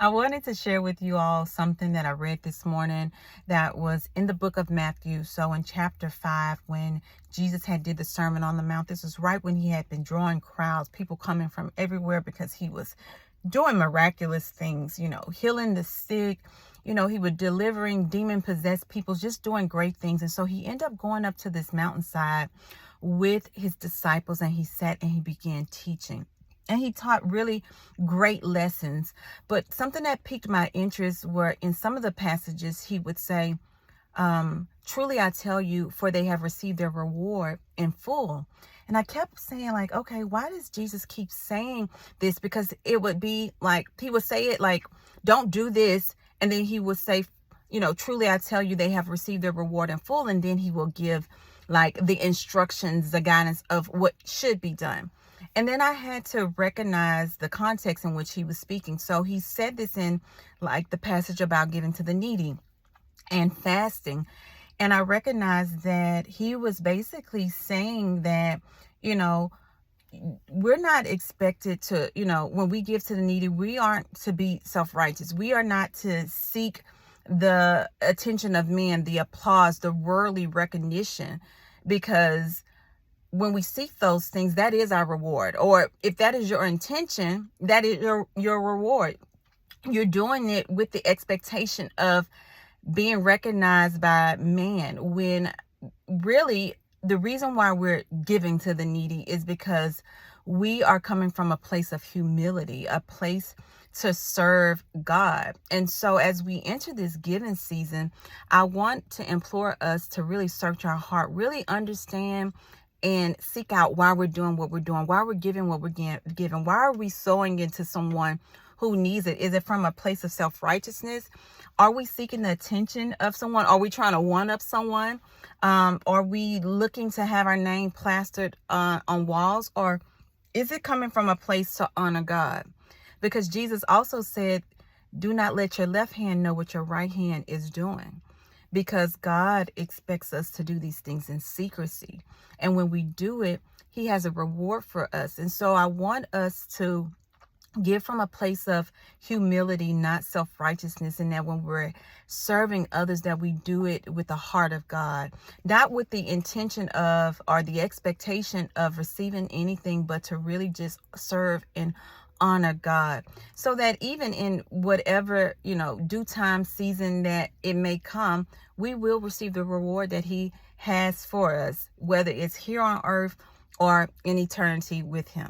I wanted to share with you all something that I read this morning that was in the book of Matthew. So in chapter 5, when Jesus had did the Sermon on the Mount, this was right when he had been drawing crowds, people coming from everywhere because he was doing miraculous things, healing the sick. He was delivering demon-possessed people, just doing great things. And so he ended up going up to this mountainside with his disciples, and he sat and he began teaching. And he taught really great lessons. But something that piqued my interest were in some of the passages he would say, truly I tell you, for they have received their reward in full. And I kept saying, like, okay, why does Jesus keep saying this? Because it would be like, he would say it like, don't do this. And then he would say, truly I tell you, they have received their reward in full. And then he will give like the instructions, the guidance of what should be done. And then I had to recognize the context in which he was speaking. So he said this in like the passage about giving to the needy and fasting. And I recognized that he was basically saying that, we're not expected to, when we give to the needy, we aren't to be self-righteous. We are not to seek the attention of men, the applause, the worldly recognition, because when we seek those things, that is our reward. Or if that is your intention, that is your reward. You're doing it with the expectation of being recognized by man, when really the reason why we're giving to the needy is because we are coming from a place of humility, a place to serve God. And so as we enter this giving season, I want to implore us to really search our heart, really understand and seek out why we're doing what we're doing, why we're giving what we're giving, why are we sowing into someone who needs it? Is it from a place of self-righteousness? Are we seeking the attention of someone? Are we trying to one-up someone? Are we looking to have our name plastered on walls? Or is it coming from a place to honor God? Because Jesus also said, do not let your left hand know what your right hand is doing. Because God expects us to do these things in secrecy. And when we do it, he has a reward for us. And so I want us to give from a place of humility, not self-righteousness, and that when we're serving others, that we do it with the heart of God, not with the intention of or the expectation of receiving anything, but to really just serve and honor God, so that even in whatever, due time season that it may come, we will receive the reward that he has for us, whether it's here on earth or in eternity with him.